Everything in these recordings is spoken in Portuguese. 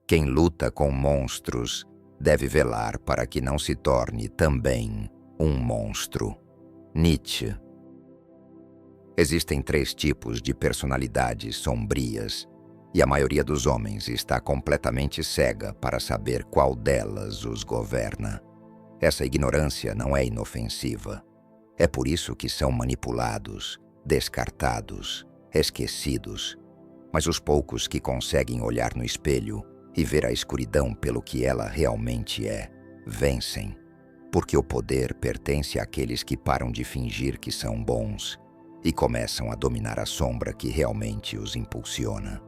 Quem luta com monstros deve velar para que não se torne também um monstro. Nietzsche. Existem 3 tipos de personalidades sombrias, e a maioria dos homens está completamente cega para saber qual delas os governa. Essa ignorância não é inofensiva. É por isso que são manipulados, descartados, esquecidos. Mas os poucos que conseguem olhar no espelho e ver a escuridão pelo que ela realmente é, vencem. Porque o poder pertence àqueles que param de fingir que são bons e começam a dominar a sombra que realmente os impulsiona.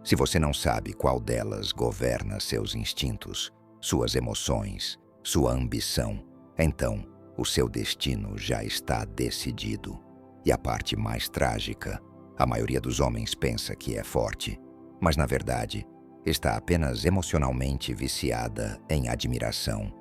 Se você não sabe qual delas governa seus instintos, suas emoções, sua ambição, então o seu destino já está decidido. E a parte mais trágica, a maioria dos homens pensa que é forte, mas na verdade está apenas emocionalmente viciada em admiração.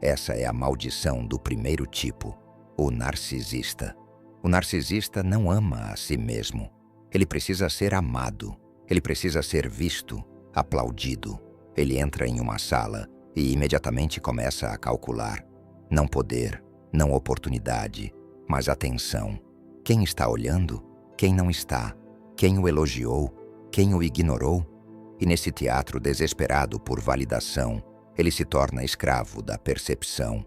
Essa é a maldição do primeiro tipo, o narcisista. O narcisista não ama a si mesmo. Ele precisa ser amado. Ele precisa ser visto, aplaudido. Ele entra em uma sala e imediatamente começa a calcular. Não poder, não oportunidade, mas atenção. Quem está olhando? Quem não está? Quem o elogiou? Quem o ignorou? E nesse teatro desesperado por validação, ele se torna escravo da percepção.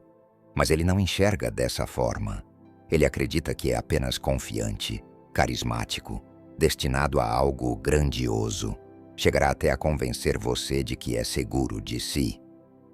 Mas ele não enxerga dessa forma. Ele acredita que é apenas confiante, carismático, destinado a algo grandioso. Chegará até a convencer você de que é seguro de si.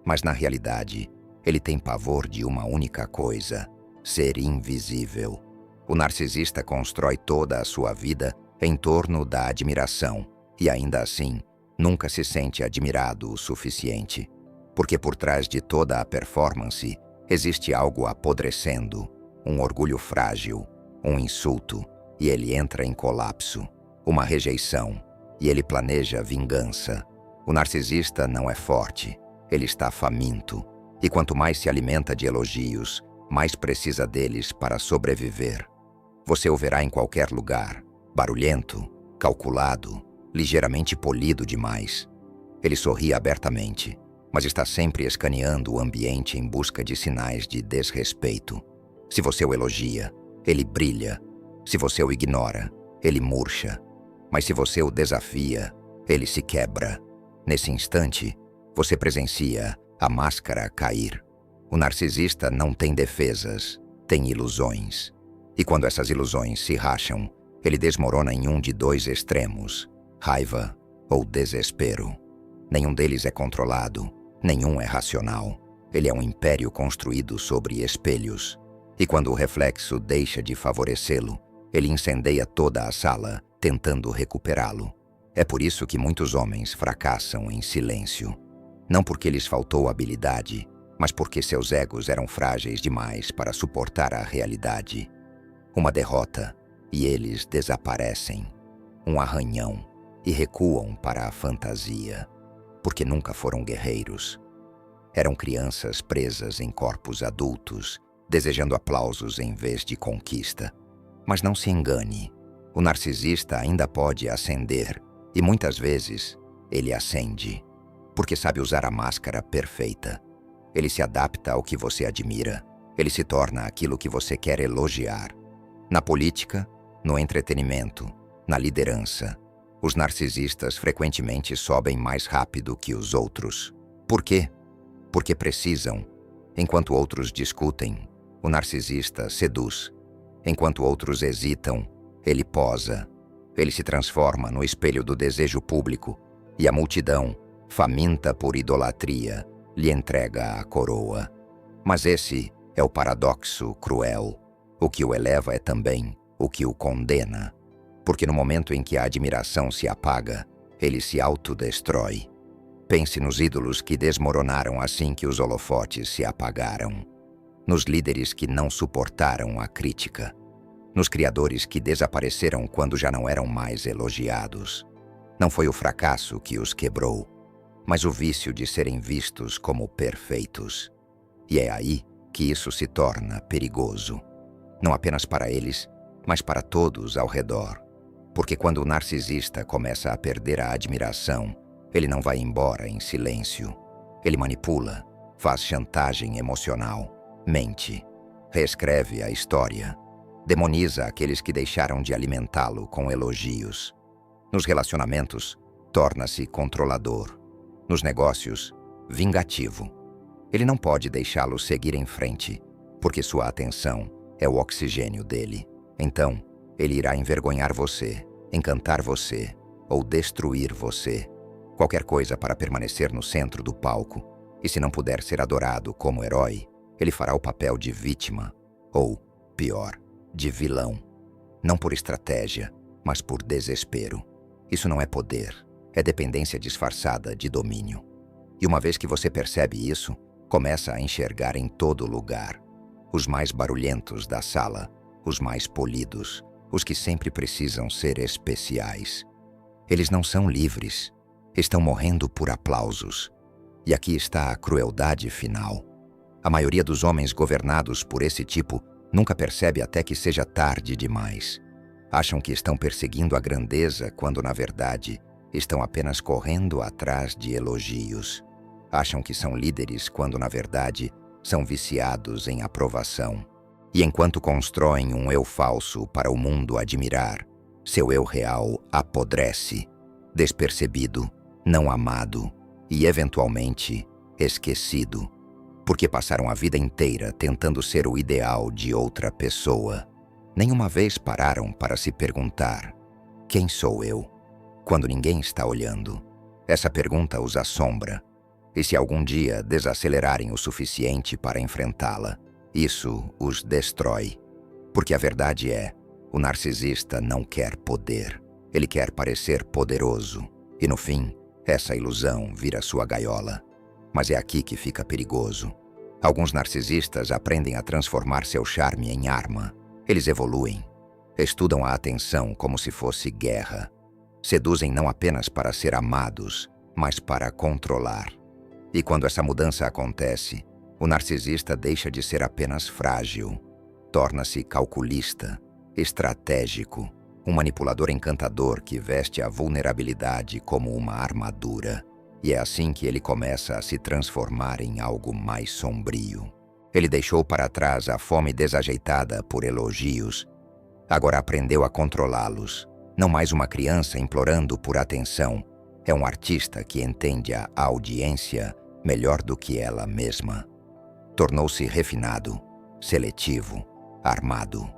Mas na realidade, ele tem pavor de uma única coisa: ser invisível. O narcisista constrói toda a sua vida em torno da admiração e ainda assim, nunca se sente admirado o suficiente. Porque por trás de toda a performance, existe algo apodrecendo, um orgulho frágil, um insulto, e ele entra em colapso, uma rejeição, e ele planeja vingança. O narcisista não é forte, ele está faminto, e quanto mais se alimenta de elogios, mais precisa deles para sobreviver. Você o verá em qualquer lugar, barulhento, calculado, ligeiramente polido demais. Ele sorri abertamente, mas está sempre escaneando o ambiente em busca de sinais de desrespeito. Se você o elogia, ele brilha. Se você o ignora, ele murcha. Mas se você o desafia, ele se quebra. Nesse instante, você presencia a máscara cair. O narcisista não tem defesas, tem ilusões. E quando essas ilusões se racham, ele desmorona em um de 2 extremos: raiva ou desespero. Nenhum deles é controlado, nenhum é racional. Ele é um império construído sobre espelhos. E quando o reflexo deixa de favorecê-lo, ele incendeia toda a sala, tentando recuperá-lo. É por isso que muitos homens fracassam em silêncio. Não porque lhes faltou habilidade, mas porque seus egos eram frágeis demais para suportar a realidade. Uma derrota, e eles desaparecem. Um arranhão, e recuam para a fantasia. Porque nunca foram guerreiros. Eram crianças presas em corpos adultos, desejando aplausos em vez de conquista. Mas não se engane, o narcisista ainda pode ascender, e muitas vezes ele ascende, porque sabe usar a máscara perfeita. Ele se adapta ao que você admira, ele se torna aquilo que você quer elogiar. Na política, no entretenimento, na liderança, os narcisistas frequentemente sobem mais rápido que os outros. Por quê? Porque precisam. Enquanto outros discutem, o narcisista seduz. Enquanto outros hesitam, ele posa. Ele se transforma no espelho do desejo público, e a multidão, faminta por idolatria, lhe entrega a coroa. Mas esse é o paradoxo cruel. O que o eleva é também o que o condena. Porque no momento em que a admiração se apaga, ele se autodestrói. Pense nos ídolos que desmoronaram assim que os holofotes se apagaram. Nos líderes que não suportaram a crítica. Nos criadores que desapareceram quando já não eram mais elogiados. Não foi o fracasso que os quebrou, mas o vício de serem vistos como perfeitos. E é aí que isso se torna perigoso. Não apenas para eles, mas para todos ao redor. Porque quando o narcisista começa a perder a admiração, Ele não vai embora em silêncio. Ele manipula, faz chantagem emocional, mente, reescreve a história, demoniza aqueles que deixaram de alimentá-lo com elogios. Nos relacionamentos, torna-se controlador. Nos negócios, vingativo. Ele não pode deixá-lo seguir em frente, porque sua atenção é o oxigênio dele. Então, ele irá envergonhar você, encantar você ou destruir você. Qualquer coisa para permanecer no centro do palco. E se não puder ser adorado como herói, ele fará o papel de vítima ou, pior, de vilão. Não por estratégia, mas por desespero. Isso não é poder, é dependência disfarçada de domínio. E uma vez que você percebe isso, começa a enxergar em todo lugar. Os mais barulhentos da sala, os mais polidos, os que sempre precisam ser especiais. Eles não são livres, estão morrendo por aplausos. E aqui está a crueldade final. A maioria dos homens governados por esse tipo nunca percebe até que seja tarde demais. Acham que estão perseguindo a grandeza quando, na verdade, estão apenas correndo atrás de elogios. Acham que são líderes quando, na verdade, são viciados em aprovação. E enquanto constroem um eu falso para o mundo admirar, seu eu real apodrece, despercebido, não amado e, eventualmente, esquecido. Porque passaram a vida inteira tentando ser o ideal de outra pessoa. Nenhuma vez pararam para se perguntar: quem sou eu? Quando ninguém está olhando. Essa pergunta os assombra. E se algum dia desacelerarem o suficiente para enfrentá-la, isso os destrói. Porque a verdade é, o narcisista não quer poder. Ele quer parecer poderoso. E no fim, essa ilusão vira sua gaiola. Mas é aqui que fica perigoso. Alguns narcisistas aprendem a transformar seu charme em arma. Eles evoluem. Estudam a atenção como se fosse guerra. Seduzem não apenas para ser amados, mas para controlar. E quando essa mudança acontece, o narcisista deixa de ser apenas frágil. Torna-se calculista, estratégico, um manipulador encantador que veste a vulnerabilidade como uma armadura. E é assim que ele começa a se transformar em algo mais sombrio. Ele deixou para trás a fome desajeitada por elogios. Agora aprendeu a controlá-los. Não mais uma criança implorando por atenção. É um artista que entende a audiência melhor do que ela mesma. Tornou-se refinado, seletivo, armado.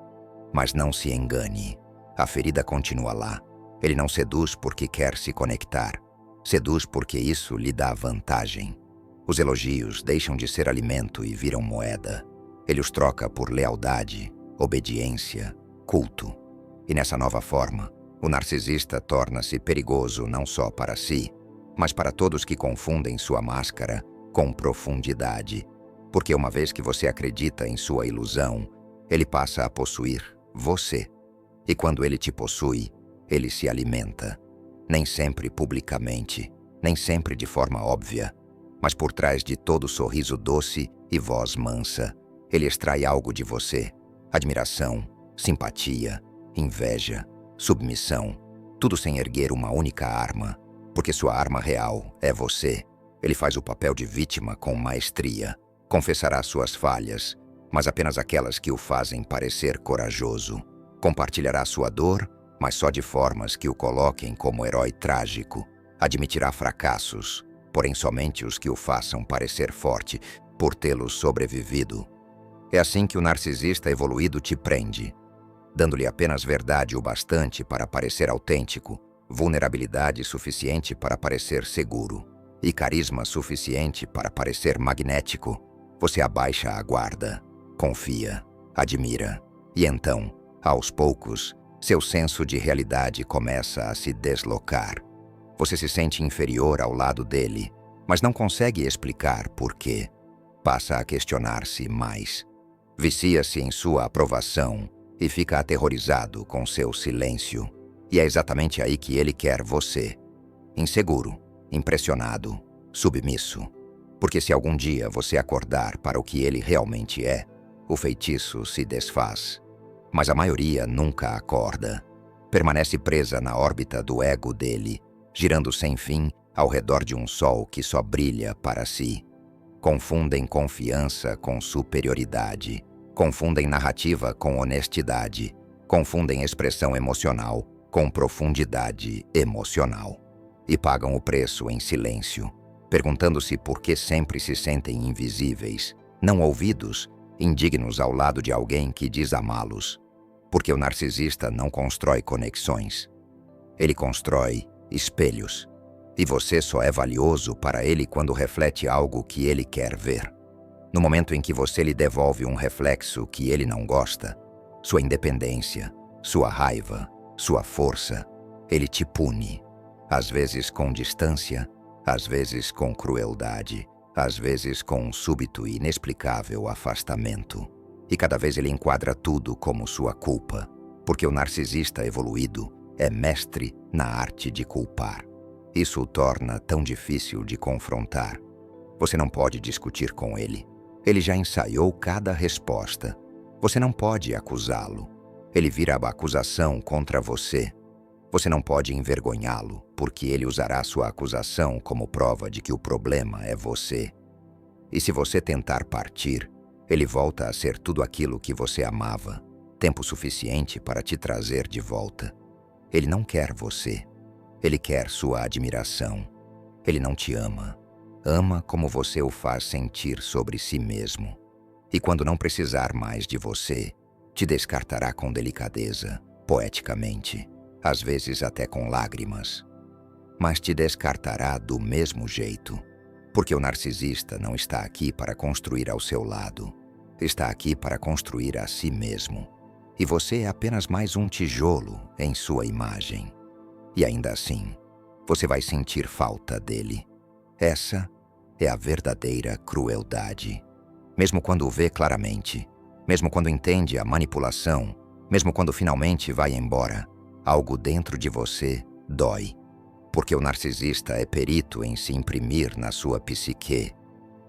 Mas não se engane. A ferida continua lá. Ele não seduz porque quer se conectar. Seduz porque isso lhe dá vantagem. Os elogios deixam de ser alimento e viram moeda. Ele os troca por lealdade, obediência, culto. E nessa nova forma, o narcisista torna-se perigoso não só para si, mas para todos que confundem sua máscara com profundidade. Porque uma vez que você acredita em sua ilusão, ele passa a possuir você. E quando ele te possui, ele se alimenta. Nem sempre publicamente, nem sempre de forma óbvia, mas por trás de todo sorriso doce e voz mansa, ele extrai algo de você: admiração, simpatia, inveja, submissão, tudo sem erguer uma única arma, porque sua arma real é você. Ele faz o papel de vítima com maestria, confessará suas falhas, mas apenas aquelas que o fazem parecer corajoso. Compartilhará sua dor, mas só de formas que o coloquem como herói trágico. Admitirá fracassos, porém somente os que o façam parecer forte por tê-los sobrevivido. É assim que o narcisista evoluído te prende, dando-lhe apenas verdade o bastante para parecer autêntico, vulnerabilidade suficiente para parecer seguro e carisma suficiente para parecer magnético. Você abaixa a guarda, confia, admira, e então, aos poucos, seu senso de realidade começa a se deslocar. Você se sente inferior ao lado dele, mas não consegue explicar por quê. Passa a questionar-se mais. Vicia-se em sua aprovação e fica aterrorizado com seu silêncio. E é exatamente aí que ele quer você. Inseguro, impressionado, submisso. Porque se algum dia você acordar para o que ele realmente é, o feitiço se desfaz. Mas a maioria nunca acorda. Permanece presa na órbita do ego dele, girando sem fim ao redor de um sol que só brilha para si. Confundem confiança com superioridade, confundem narrativa com honestidade, confundem expressão emocional com profundidade emocional. E pagam o preço em silêncio, perguntando-se por que sempre se sentem invisíveis, não ouvidos, indignos ao lado de alguém que diz amá-los. Porque o narcisista não constrói conexões. Ele constrói espelhos. E você só é valioso para ele quando reflete algo que ele quer ver. No momento em que você lhe devolve um reflexo que ele não gosta, sua independência, sua raiva, sua força, ele te pune. Às vezes com distância, às vezes com crueldade, às vezes com um súbito e inexplicável afastamento. E cada vez ele enquadra tudo como sua culpa, porque o narcisista evoluído é mestre na arte de culpar. Isso o torna tão difícil de confrontar. Você não pode discutir com ele. Ele já ensaiou cada resposta. Você não pode acusá-lo. Ele vira a acusação contra você. Você não pode envergonhá-lo, porque ele usará sua acusação como prova de que o problema é você. E se você tentar partir, ele volta a ser tudo aquilo que você amava, tempo suficiente para te trazer de volta. Ele não quer você. Ele quer sua admiração. Ele não te ama. Ama como você o faz sentir sobre si mesmo. E quando não precisar mais de você, te descartará com delicadeza, poeticamente, às vezes até com lágrimas. Mas te descartará do mesmo jeito, porque o narcisista não está aqui para construir ao seu lado. Está aqui para construir a si mesmo. E você é apenas mais um tijolo em sua imagem. E ainda assim, você vai sentir falta dele. Essa é a verdadeira crueldade. Mesmo quando o vê claramente, mesmo quando entende a manipulação, mesmo quando finalmente vai embora, algo dentro de você dói. Porque o narcisista é perito em se imprimir na sua psique.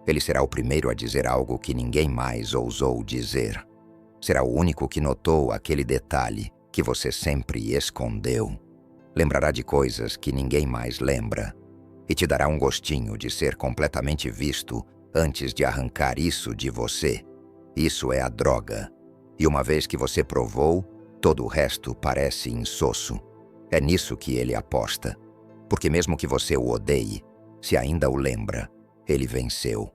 Ele será o primeiro a dizer algo que ninguém mais ousou dizer. Será o único que notou aquele detalhe que você sempre escondeu. Lembrará de coisas que ninguém mais lembra e te dará um gostinho de ser completamente visto antes de arrancar isso de você. Isso é a droga. E uma vez que você provou, todo o resto parece insosso. É nisso que ele aposta. Porque mesmo que você o odeie, se ainda o lembra, ele venceu.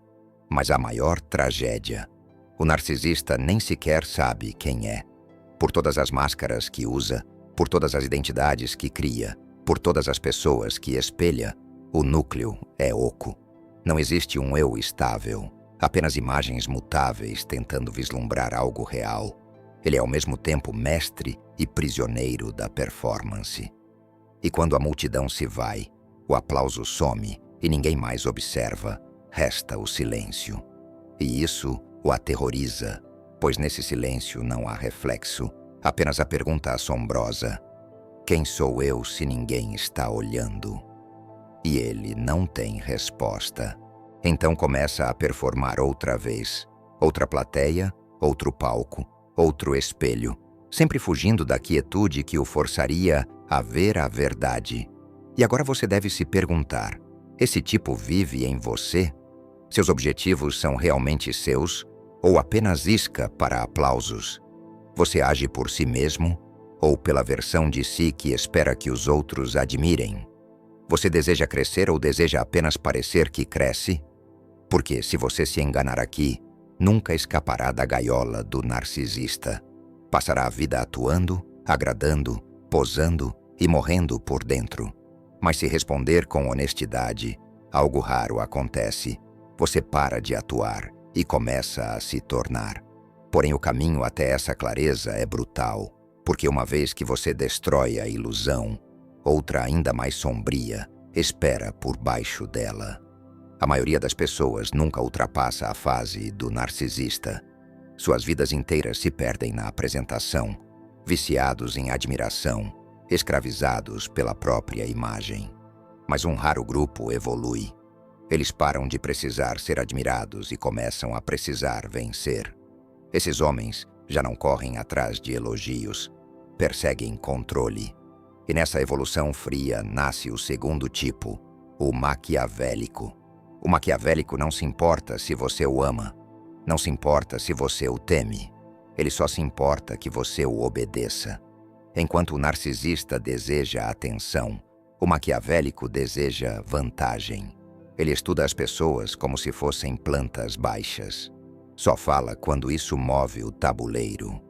Mas a maior tragédia, o narcisista nem sequer sabe quem é. Por todas as máscaras que usa, por todas as identidades que cria, por todas as pessoas que espelha, o núcleo é oco. Não existe um eu estável, apenas imagens mutáveis tentando vislumbrar algo real. Ele é ao mesmo tempo mestre e prisioneiro da performance. E quando a multidão se vai, o aplauso some e ninguém mais observa, resta o silêncio. E isso o aterroriza, pois nesse silêncio não há reflexo, apenas a pergunta assombrosa: quem sou eu se ninguém está olhando? E ele não tem resposta. Então começa a performar outra vez. Outra plateia, outro palco, outro espelho, sempre fugindo da quietude que o forçaria a ver a verdade. E agora você deve se perguntar: esse tipo vive em você? Seus objetivos são realmente seus ou apenas isca para aplausos? Você age por si mesmo ou pela versão de si que espera que os outros admirem? Você deseja crescer ou deseja apenas parecer que cresce? Porque se você se enganar aqui, nunca escapará da gaiola do narcisista. Passará a vida atuando, agradando, posando e morrendo por dentro. Mas se responder com honestidade, algo raro acontece. Você para de atuar e começa a se tornar. Porém, o caminho até essa clareza é brutal, porque uma vez que você destrói a ilusão, outra ainda mais sombria espera por baixo dela. A maioria das pessoas nunca ultrapassa a fase do narcisista. Suas vidas inteiras se perdem na apresentação, viciados em admiração, escravizados pela própria imagem. Mas um raro grupo evolui. Eles param de precisar ser admirados e começam a precisar vencer. Esses homens já não correm atrás de elogios, perseguem controle. E nessa evolução fria nasce o segundo tipo, O maquiavélico. O maquiavélico não se importa se você o ama. Não se importa se você o teme. Ele só se importa que você o obedeça. Enquanto o narcisista deseja atenção, o maquiavélico deseja vantagem. Ele estuda as pessoas como se fossem plantas baixas. Só fala quando isso move o tabuleiro.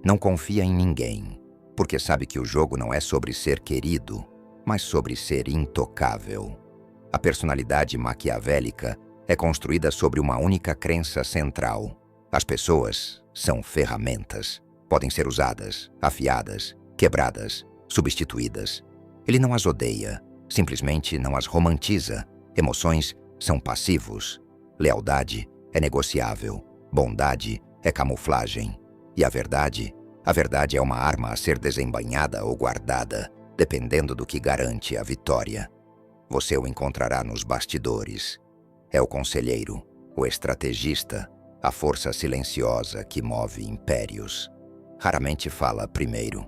Não confia em ninguém, porque sabe que o jogo não é sobre ser querido, mas sobre ser intocável. A personalidade maquiavélica é construída sobre uma única crença central. As pessoas são ferramentas. Podem ser usadas, afiadas, quebradas, substituídas. Ele não as odeia, simplesmente não as romantiza. Emoções são passivos. Lealdade é negociável. Bondade é camuflagem. E a verdade é uma arma a ser desembainhada ou guardada, dependendo do que garante a vitória. Você o encontrará nos bastidores. É o conselheiro, o estrategista, a força silenciosa que move impérios. Raramente fala primeiro.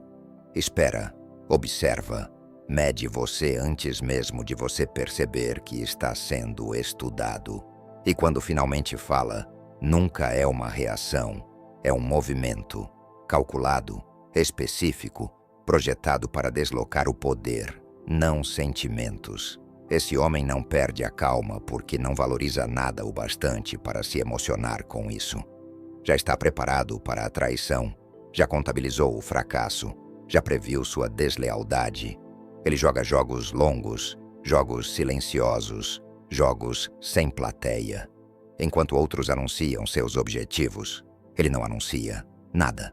Espera, observa, mede você antes mesmo de você perceber que está sendo estudado. E quando finalmente fala, nunca é uma reação, é um movimento, calculado, específico, projetado para deslocar o poder, não sentimentos. Esse homem não perde a calma porque não valoriza nada o bastante para se emocionar com isso. Já está preparado para a traição, já contabilizou o fracasso, já previu sua deslealdade. Ele joga jogos longos, jogos silenciosos, jogos sem plateia. Enquanto outros anunciam seus objetivos, ele não anuncia nada.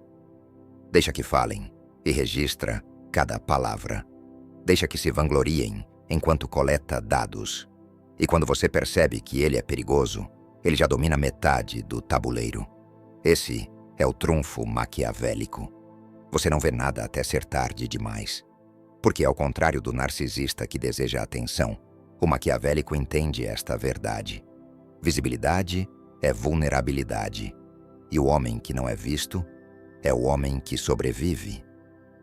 Deixa que falem e registra cada palavra. Deixa que se vangloriem enquanto coleta dados. E quando você percebe que ele é perigoso, ele já domina metade do tabuleiro. Esse é o trunfo maquiavélico. Você não vê nada até ser tarde demais. Porque, ao contrário do narcisista que deseja atenção, o maquiavélico entende esta verdade. Visibilidade é vulnerabilidade. E o homem que não é visto é o homem que sobrevive.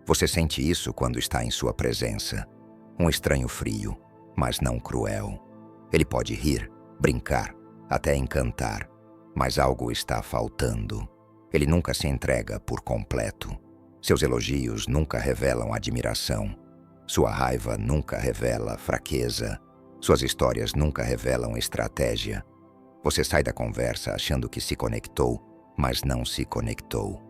Você sente isso quando está em sua presença. Um estranho frio, mas não cruel. Ele pode rir, brincar, até encantar, mas algo está faltando. Ele nunca se entrega por completo. Seus elogios nunca revelam admiração. Sua raiva nunca revela fraqueza. Suas histórias nunca revelam estratégia. Você sai da conversa achando que se conectou, mas não se conectou.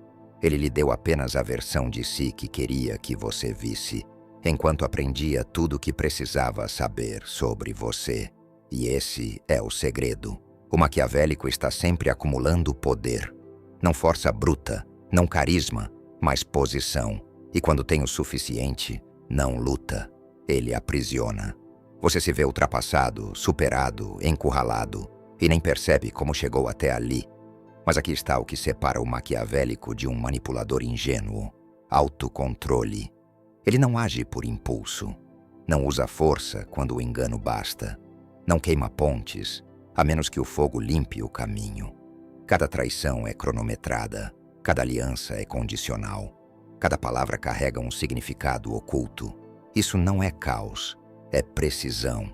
Ele lhe deu apenas a versão de si que queria que você visse, enquanto aprendia tudo o que precisava saber sobre você. E esse é o segredo. O maquiavélico está sempre acumulando poder. Não força bruta, não carisma, mas posição. E quando tem o suficiente, não luta. Ele aprisiona. Você se vê ultrapassado, superado, encurralado, e nem percebe como chegou até ali. Mas aqui está o que separa o maquiavélico de um manipulador ingênuo: autocontrole. Ele não age por impulso. Não usa força quando o engano basta. Não queima pontes, a menos que o fogo limpe o caminho. Cada traição é cronometrada. Cada aliança é condicional. Cada palavra carrega um significado oculto. Isso não é caos, é precisão.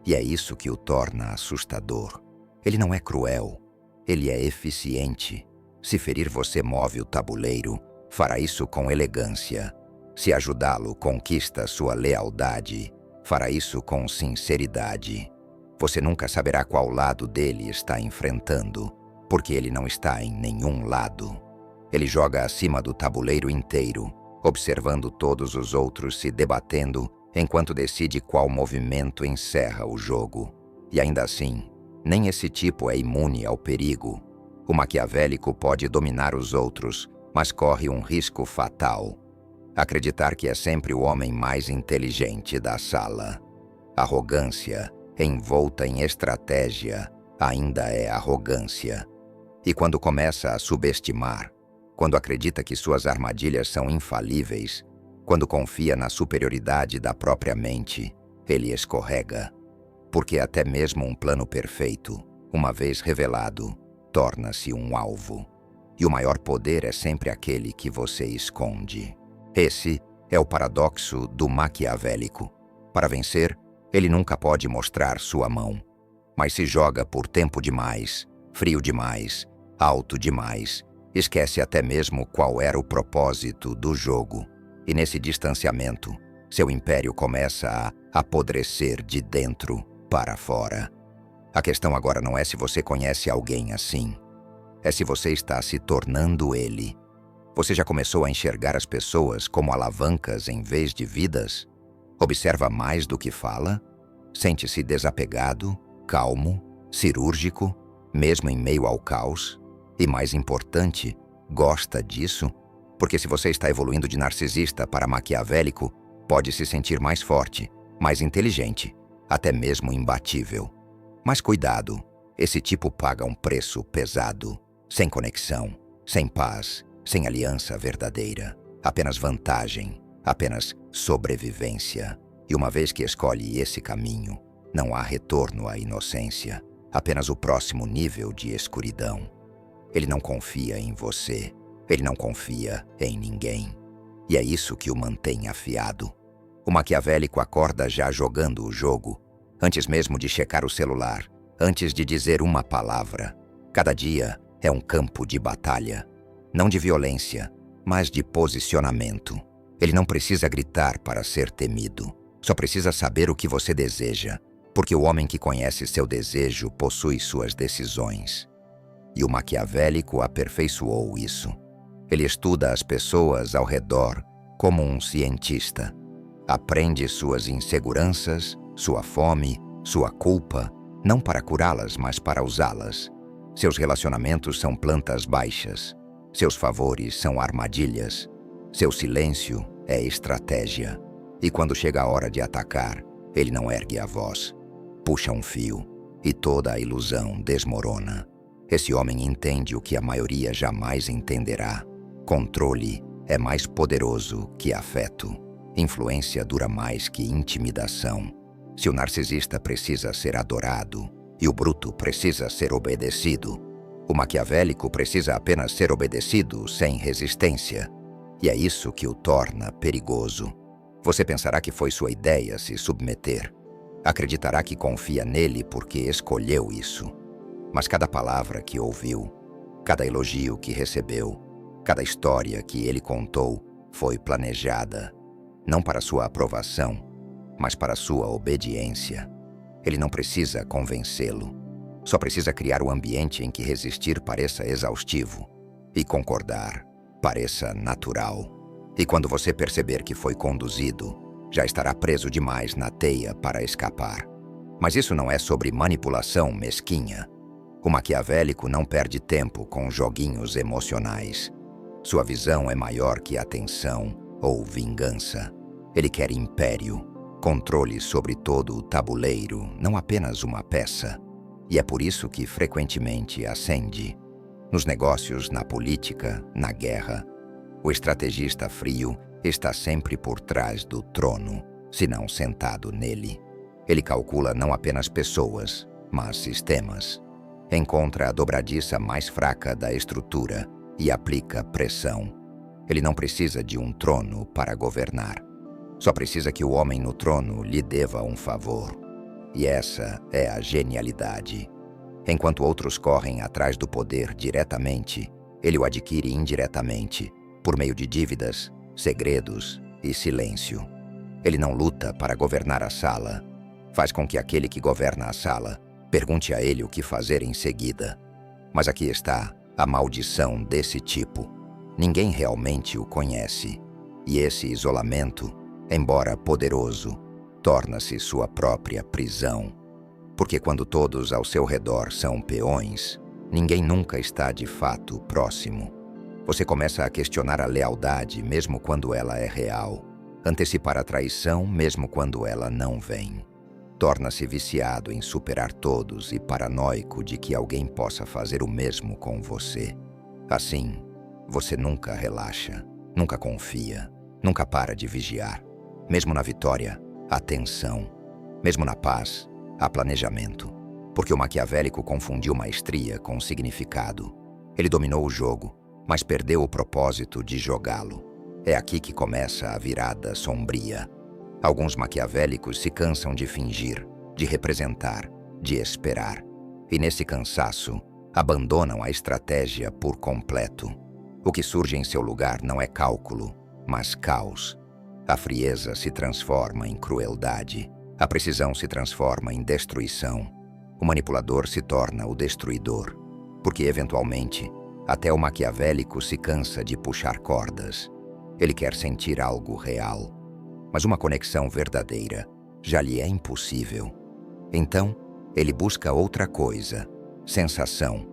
E é isso que o torna assustador. Ele não é cruel. Ele é eficiente. Se ferir você move o tabuleiro, fará isso com elegância. Se ajudá-lo conquista sua lealdade, fará isso com sinceridade. Você nunca saberá qual lado dele está enfrentando, porque ele não está em nenhum lado. Ele joga acima do tabuleiro inteiro, observando todos os outros se debatendo, enquanto decide qual movimento encerra o jogo. E ainda assim, nem esse tipo é imune ao perigo. O maquiavélico pode dominar os outros, mas corre um risco fatal: acreditar que é sempre o homem mais inteligente da sala. Arrogância, envolta em estratégia, ainda é arrogância. E quando começa a subestimar, quando acredita que suas armadilhas são infalíveis, quando confia na superioridade da própria mente, ele escorrega. Porque até mesmo um plano perfeito, uma vez revelado, torna-se um alvo. E o maior poder é sempre aquele que você esconde. Esse é o paradoxo do maquiavélico. Para vencer, Ele nunca pode mostrar sua mão, mas se joga por tempo demais, frio demais, alto demais, esquece até mesmo qual era o propósito do jogo. E nesse distanciamento, seu império começa a apodrecer de dentro para fora. A questão agora não é se você conhece alguém assim, é se você está se tornando ele. Você já começou a enxergar as pessoas como alavancas em vez de vidas? Observa mais do que fala? Sente-se desapegado, calmo, cirúrgico, mesmo em meio ao caos? E mais importante, gosta disso? Porque se você está evoluindo de narcisista para maquiavélico, pode se sentir mais forte, mais inteligente, até mesmo imbatível. Mas cuidado, esse tipo paga um preço pesado, sem conexão, sem paz, sem aliança verdadeira, apenas vantagem, apenas sobrevivência. E uma vez que escolhe esse caminho, não há retorno à inocência, apenas o próximo nível de escuridão. Ele não confia em você, ele não confia em ninguém. E é isso que o mantém afiado. O maquiavélico acorda já jogando o jogo, antes mesmo de checar o celular, antes de dizer uma palavra. Cada dia é um campo de batalha, não de violência, mas de posicionamento. Ele não precisa gritar para ser temido, só precisa saber o que você deseja, porque o homem que conhece seu desejo possui suas decisões. E o maquiavélico aperfeiçoou isso. Ele estuda as pessoas ao redor como um cientista. Aprende suas inseguranças, sua fome, sua culpa, não para curá-las, mas para usá-las. Seus relacionamentos são plantas baixas. Seus favores são armadilhas. Seu silêncio é estratégia. E quando chega a hora de atacar, ele não ergue a voz. Puxa um fio e toda a ilusão desmorona. Esse homem entende o que a maioria jamais entenderá. Controle é mais poderoso que afeto. Influência dura mais que intimidação. Se o narcisista precisa ser adorado e o bruto precisa ser obedecido, o maquiavélico precisa apenas ser obedecido sem resistência. E é isso que o torna perigoso. Você pensará que foi sua ideia se submeter. Acreditará que confia nele porque escolheu isso. Mas cada palavra que ouviu, cada elogio que recebeu, cada história que ele contou foi planejada, não para sua aprovação, mas para sua obediência. Ele não precisa convencê-lo, só precisa criar o ambiente em que resistir pareça exaustivo e concordar pareça natural. E quando você perceber que foi conduzido, já estará preso demais na teia para escapar. Mas isso não é sobre manipulação mesquinha. O maquiavélico não perde tempo com joguinhos emocionais. Sua visão é maior que atenção ou vingança. Ele quer império, controle sobre todo o tabuleiro, não apenas uma peça. E é por isso que frequentemente acende. Nos negócios, na política, na guerra, o estrategista frio está sempre por trás do trono, se não sentado nele. Ele calcula não apenas pessoas, mas sistemas. Encontra a dobradiça mais fraca da estrutura e aplica pressão. Ele não precisa de um trono para governar. Só precisa que o homem no trono lhe deva um favor. E essa é a genialidade. Enquanto outros correm atrás do poder diretamente, ele o adquire indiretamente, por meio de dívidas, segredos e silêncio. Ele não luta para governar a sala. Faz com que aquele que governa a sala pergunte a ele o que fazer em seguida. Mas aqui está a maldição desse tipo. Ninguém realmente o conhece. E esse isolamento, embora poderoso, torna-se sua própria prisão. Porque quando todos ao seu redor são peões, ninguém nunca está de fato próximo. Você começa a questionar a lealdade mesmo quando ela é real, antecipar a traição mesmo quando ela não vem. Torna-se viciado em superar todos e paranoico de que alguém possa fazer o mesmo com você. Assim, você nunca relaxa, nunca confia, nunca para de vigiar. Mesmo na vitória, há tensão. Mesmo na paz, há planejamento. Porque o maquiavélico confundiu maestria com significado. Ele dominou o jogo, mas perdeu o propósito de jogá-lo. É aqui que começa a virada sombria. Alguns maquiavélicos se cansam de fingir, de representar, de esperar. E nesse cansaço, abandonam a estratégia por completo. O que surge em seu lugar não é cálculo, mas caos. A frieza se transforma em crueldade. A precisão se transforma em destruição. O manipulador se torna o destruidor. Porque, eventualmente, até o maquiavélico se cansa de puxar cordas. Ele quer sentir algo real. Mas uma conexão verdadeira já lhe é impossível. Então, ele busca outra coisa: sensação,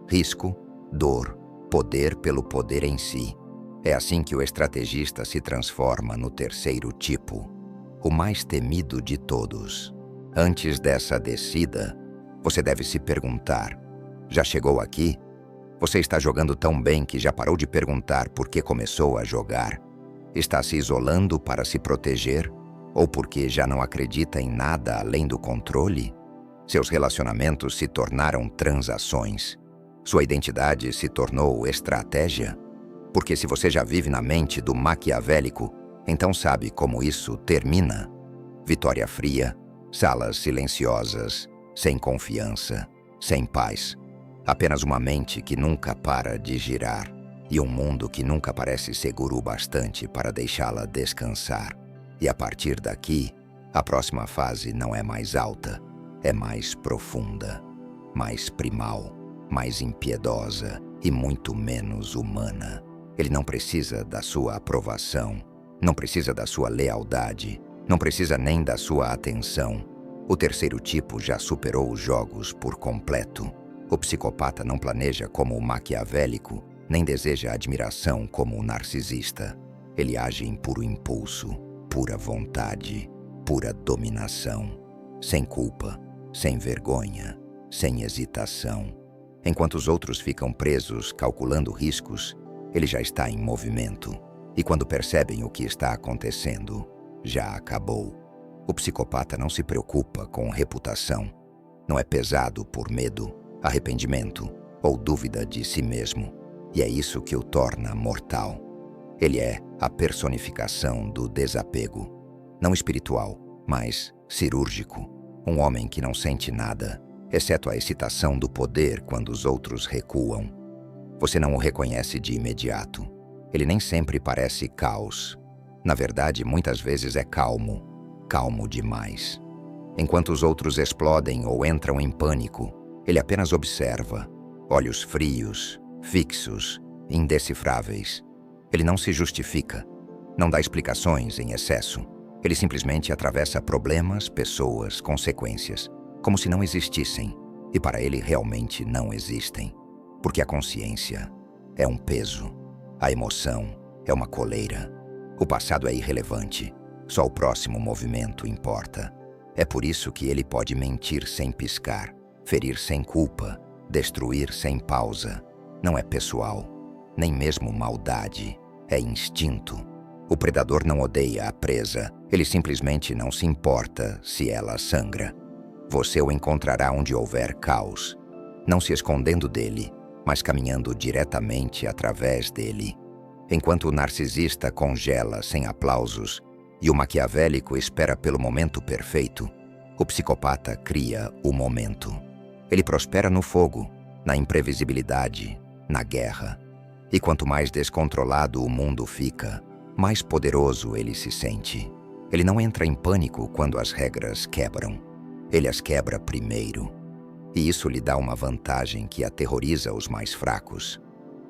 risco, dor, poder pelo poder em si. É assim que o estrategista se transforma no terceiro tipo, o mais temido de todos. Antes dessa descida, você deve se perguntar: já chegou aqui? Você está jogando tão bem que já parou de perguntar por que começou a jogar? Está se isolando para se proteger? Ou porque já não acredita em nada além do controle? Seus relacionamentos se tornaram transações. Sua identidade se tornou estratégia? Porque se você já vive na mente do maquiavélico, então sabe como isso termina. Vitória fria, salas silenciosas, sem confiança, sem paz. Apenas uma mente que nunca para de girar e um mundo que nunca parece seguro o bastante para deixá-la descansar. E a partir daqui, a próxima fase não é mais alta, é mais profunda, mais primal, mais impiedosa e muito menos humana. Ele não precisa da sua aprovação, não precisa da sua lealdade, não precisa nem da sua atenção. O terceiro tipo já superou os jogos por completo. O psicopata não planeja como o maquiavélico, nem deseja admiração como o narcisista. Ele age em puro impulso, pura vontade, pura dominação, sem culpa, sem vergonha, sem hesitação. Enquanto os outros ficam presos calculando riscos, ele já está em movimento. E quando percebem o que está acontecendo, já acabou. O psicopata não se preocupa com reputação. Não é pesado por medo, arrependimento ou dúvida de si mesmo. E é isso que o torna mortal. Ele é a personificação do desapego. Não espiritual, mas cirúrgico. Um homem que não sente nada, exceto a excitação do poder quando os outros recuam. Você não o reconhece de imediato. Ele nem sempre parece caos. Na verdade, muitas vezes é calmo, calmo demais. Enquanto os outros explodem ou entram em pânico, ele apenas observa, olhos frios, fixos, indecifráveis. Ele não se justifica, não dá explicações em excesso. Ele simplesmente atravessa problemas, pessoas, consequências, como se não existissem, e para ele realmente não existem. Porque a consciência é um peso, a emoção é uma coleira, o passado é irrelevante, só o próximo movimento importa. É por isso que ele pode mentir sem piscar, ferir sem culpa, destruir sem pausa. Não é pessoal, nem mesmo maldade, é instinto. O predador não odeia a presa, ele simplesmente não se importa se ela sangra. Você o encontrará onde houver caos, não se escondendo dele, mas caminhando diretamente através dele. Enquanto o narcisista congela sem aplausos e o maquiavélico espera pelo momento perfeito, o psicopata cria o momento. Ele prospera no fogo, na imprevisibilidade, na guerra. E quanto mais descontrolado o mundo fica, mais poderoso ele se sente. Ele não entra em pânico quando as regras quebram. Ele as quebra primeiro. E isso lhe dá uma vantagem que aterroriza os mais fracos.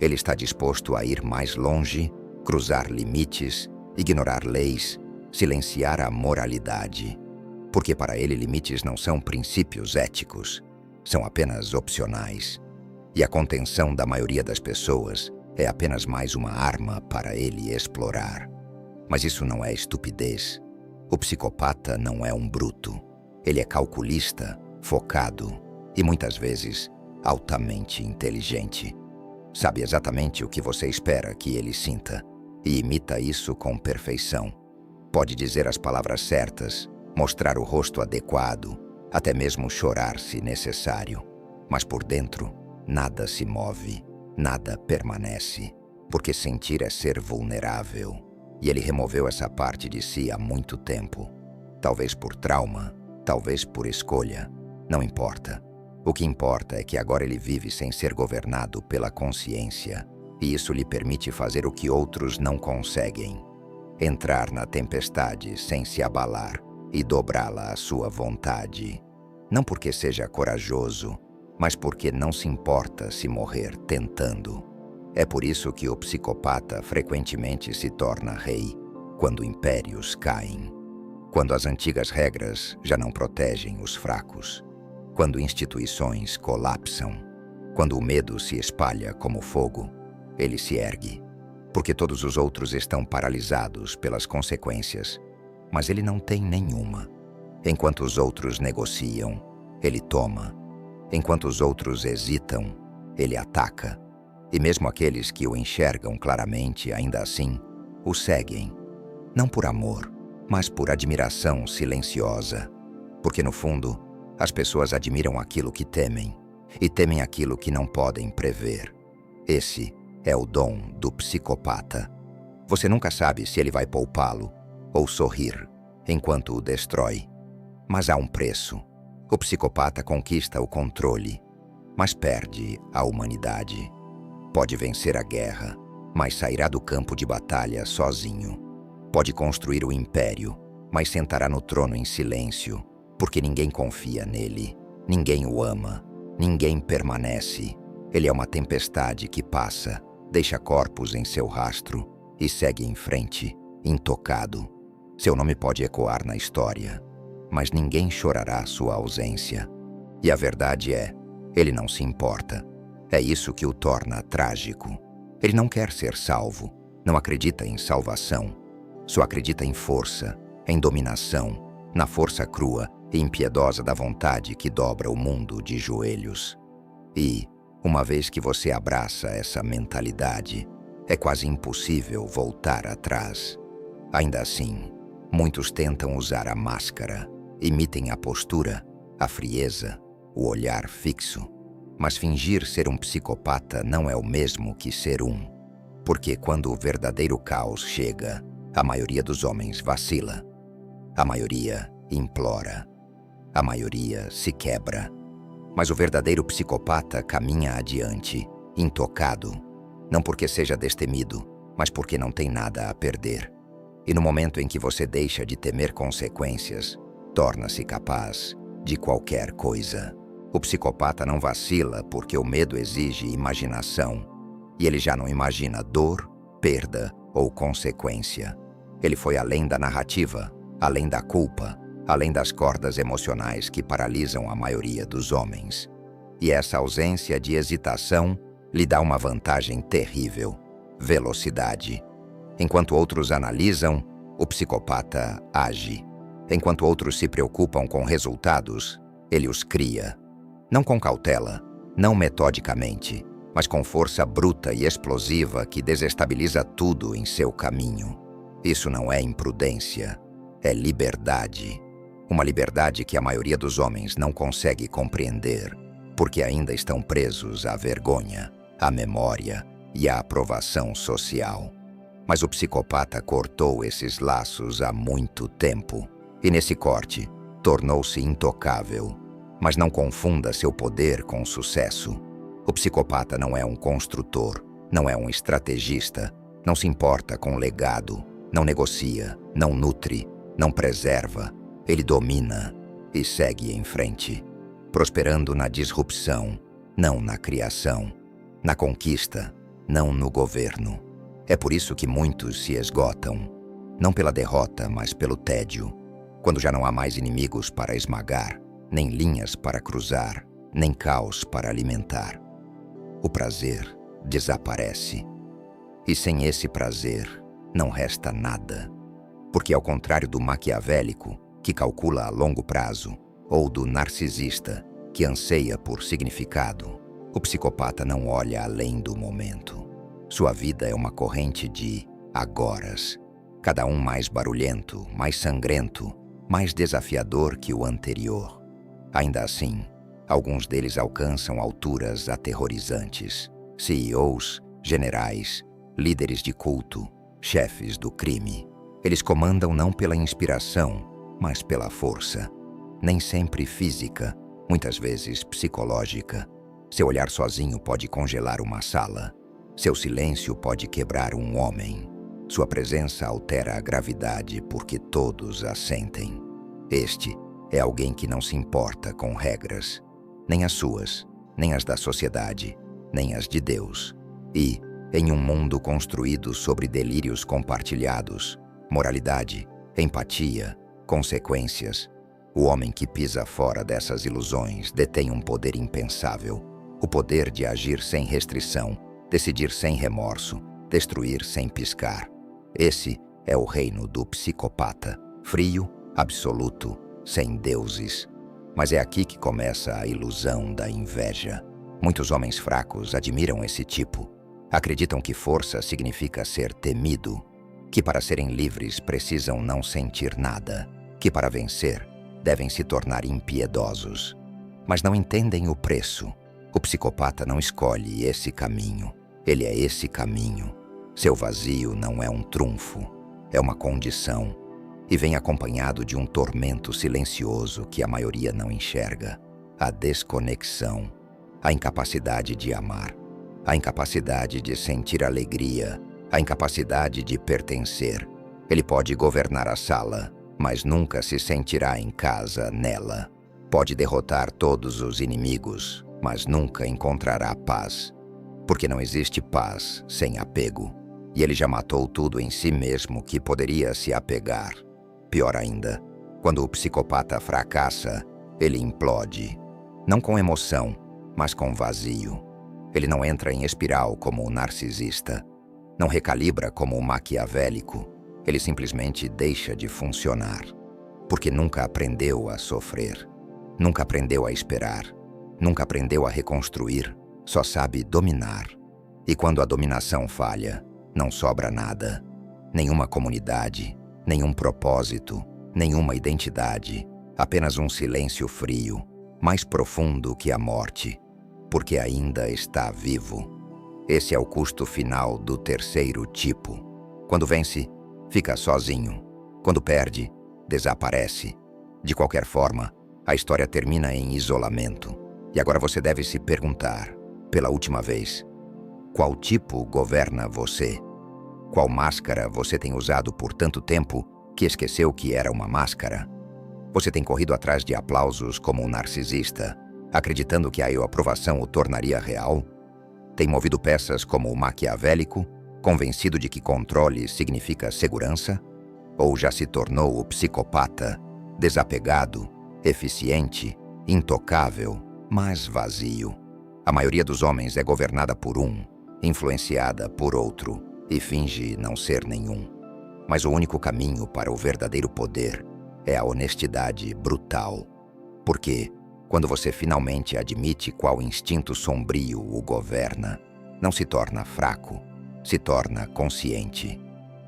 Ele está disposto a ir mais longe, cruzar limites, ignorar leis, silenciar a moralidade. Porque para ele limites não são princípios éticos, são apenas opcionais. E a contenção da maioria das pessoas é apenas mais uma arma para ele explorar. Mas isso não é estupidez. O psicopata não é um bruto. Ele é calculista, focado e muitas vezes altamente inteligente. Sabe exatamente o que você espera que ele sinta e imita isso com perfeição. Pode dizer as palavras certas, mostrar o rosto adequado, até mesmo chorar se necessário. Mas por dentro, nada se move, nada permanece, porque sentir é ser vulnerável. E ele removeu essa parte de si há muito tempo. Talvez por trauma, talvez por escolha. Não importa. O que importa é que agora ele vive sem ser governado pela consciência, e isso lhe permite fazer o que outros não conseguem: entrar na tempestade sem se abalar e dobrá-la à sua vontade. Não porque seja corajoso, mas porque não se importa se morrer tentando. É por isso que o psicopata frequentemente se torna rei, quando impérios caem, quando as antigas regras já não protegem os fracos, quando instituições colapsam, quando o medo se espalha como fogo. Ele se ergue, porque todos os outros estão paralisados pelas consequências, mas ele não tem nenhuma. Enquanto os outros negociam, ele toma. Enquanto os outros hesitam, ele ataca. E mesmo aqueles que o enxergam claramente, ainda assim, o seguem. Não por amor, mas por admiração silenciosa. Porque no fundo, as pessoas admiram aquilo que temem, e temem aquilo que não podem prever. Esse é o dom do psicopata. Você nunca sabe se ele vai poupá-lo ou sorrir enquanto o destrói. Mas há um preço. O psicopata conquista o controle, mas perde a humanidade. Pode vencer a guerra, mas sairá do campo de batalha sozinho. Pode construir o império, mas sentará no trono em silêncio, porque ninguém confia nele, ninguém o ama, ninguém permanece. Ele é uma tempestade que passa, deixa corpos em seu rastro e segue em frente, intocado. Seu nome pode ecoar na história, mas ninguém chorará sua ausência. E a verdade é, ele não se importa. É isso que o torna trágico. Ele não quer ser salvo, não acredita em salvação. Só acredita em força, em dominação, na força crua e impiedosa da vontade que dobra o mundo de joelhos. E, uma vez que você abraça essa mentalidade, é quase impossível voltar atrás. Ainda assim, muitos tentam usar a máscara, imitem a postura, a frieza, o olhar fixo. Mas fingir ser um psicopata não é o mesmo que ser um. Porque quando o verdadeiro caos chega, a maioria dos homens vacila. A maioria implora. A maioria se quebra. Mas o verdadeiro psicopata caminha adiante, intocado. Não porque seja destemido, mas porque não tem nada a perder. E no momento em que você deixa de temer consequências, torna-se capaz de qualquer coisa. O psicopata não vacila porque o medo exige imaginação, e ele já não imagina dor, perda ou consequência. Ele foi além da narrativa, além da culpa, além das cordas emocionais que paralisam a maioria dos homens. E essa ausência de hesitação lhe dá uma vantagem terrível: velocidade. Enquanto outros analisam, o psicopata age. Enquanto outros se preocupam com resultados, ele os cria. Não com cautela, não metodicamente, mas com força bruta e explosiva que desestabiliza tudo em seu caminho. Isso não é imprudência, é liberdade. Uma liberdade que a maioria dos homens não consegue compreender, porque ainda estão presos à vergonha, à memória e à aprovação social. Mas o psicopata cortou esses laços há muito tempo, e nesse corte tornou-se intocável. Mas não confunda seu poder com sucesso. O psicopata não é um construtor, não é um estrategista, não se importa com legado, não negocia, não nutre, não preserva. Ele domina e segue em frente, prosperando na disrupção, não na criação, na conquista, não no governo. É por isso que muitos se esgotam, não pela derrota, mas pelo tédio, quando já não há mais inimigos para esmagar, nem linhas para cruzar, nem caos para alimentar. O prazer desaparece. E sem esse prazer, não resta nada. Porque ao contrário do maquiavélico, que calcula a longo prazo, ou do narcisista, que anseia por significado, o psicopata não olha além do momento. Sua vida é uma corrente de agoras, cada um mais barulhento, mais sangrento, mais desafiador que o anterior. Ainda assim, alguns deles alcançam alturas aterrorizantes. CEOs, generais, líderes de culto, chefes do crime. Eles comandam não pela inspiração, mas pela força. Nem sempre física, muitas vezes psicológica. Seu olhar sozinho pode congelar uma sala. Seu silêncio pode quebrar um homem. Sua presença altera a gravidade porque todos a sentem. Este é alguém que não se importa com regras, nem as suas, nem as da sociedade, nem as de Deus. E, em um mundo construído sobre delírios compartilhados, moralidade, empatia, consequências, o homem que pisa fora dessas ilusões detém um poder impensável, o poder de agir sem restrição, decidir sem remorso, destruir sem piscar. Esse é o reino do psicopata, frio, absoluto, sem deuses. Mas é aqui que começa a ilusão da inveja. Muitos homens fracos admiram esse tipo. Acreditam que força significa ser temido, que para serem livres precisam não sentir nada, que para vencer devem se tornar impiedosos. Mas não entendem o preço. O psicopata não escolhe esse caminho. Ele é esse caminho. Seu vazio não é um trunfo, é uma condição. E vem acompanhado de um tormento silencioso que a maioria não enxerga. A desconexão, a incapacidade de amar, a incapacidade de sentir alegria, a incapacidade de pertencer. Ele pode governar a sala, mas nunca se sentirá em casa nela. Pode derrotar todos os inimigos, mas nunca encontrará paz. Porque não existe paz sem apego. E ele já matou tudo em si mesmo que poderia se apegar. Pior ainda, quando o psicopata fracassa, ele implode. Não com emoção, mas com vazio. Ele não entra em espiral como o narcisista. Não recalibra como o maquiavélico. Ele simplesmente deixa de funcionar. Porque nunca aprendeu a sofrer. Nunca aprendeu a esperar. Nunca aprendeu a reconstruir. Só sabe dominar. E quando a dominação falha, não sobra nada. Nenhuma comunidade, nenhum propósito, nenhuma identidade. Apenas um silêncio frio, mais profundo que a morte. Porque ainda está vivo. Esse é o custo final do terceiro tipo. Quando vence, fica sozinho. Quando perde, desaparece. De qualquer forma, a história termina em isolamento. E agora você deve se perguntar, pela última vez, qual tipo governa você? Qual máscara você tem usado por tanto tempo que esqueceu que era uma máscara? Você tem corrido atrás de aplausos como um narcisista, acreditando que a aprovação o tornaria real? Tem movido peças como o maquiavélico, convencido de que controle significa segurança? Ou já se tornou o psicopata, desapegado, eficiente, intocável, mas vazio? A maioria dos homens é governada por um, influenciada por outro, e finge não ser nenhum. Mas o único caminho para o verdadeiro poder é a honestidade brutal. Porque, quando você finalmente admite qual instinto sombrio o governa, não se torna fraco, se torna consciente.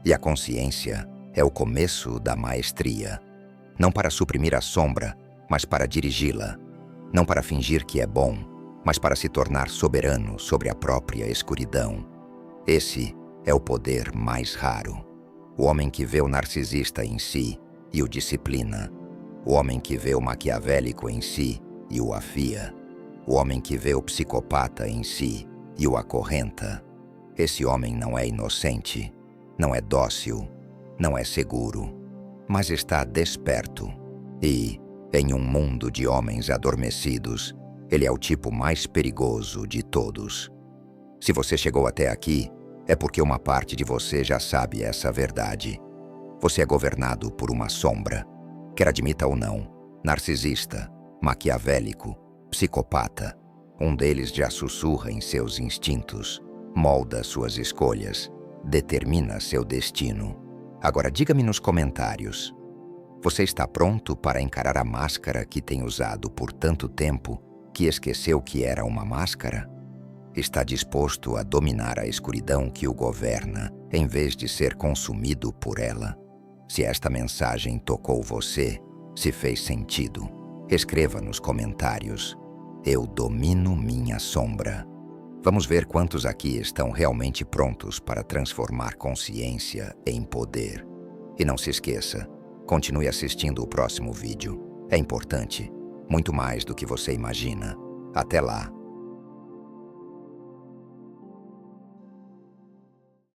E a consciência é o começo da maestria. Não para suprimir a sombra, mas para dirigi-la. Não para fingir que é bom, mas para se tornar soberano sobre a própria escuridão. Esse é o poder mais raro. O homem que vê o narcisista em si e o disciplina. O homem que vê o maquiavélico em si e o afia. O homem que vê o psicopata em si e o acorrenta. Esse homem não é inocente, não é dócil, não é seguro, mas está desperto. E, em um mundo de homens adormecidos, ele é o tipo mais perigoso de todos. Se você chegou até aqui, é porque uma parte de você já sabe essa verdade. Você é governado por uma sombra, quer admita ou não, narcisista, maquiavélico, psicopata. Um deles já sussurra em seus instintos, molda suas escolhas, determina seu destino. Agora diga-me nos comentários, você está pronto para encarar a máscara que tem usado por tanto tempo que esqueceu que era uma máscara? Está disposto a dominar a escuridão que o governa, em vez de ser consumido por ela? Se esta mensagem tocou você, se fez sentido, escreva nos comentários: eu domino minha sombra. Vamos ver quantos aqui estão realmente prontos para transformar consciência em poder. E não se esqueça, continue assistindo o próximo vídeo. É importante, muito mais do que você imagina. Até lá!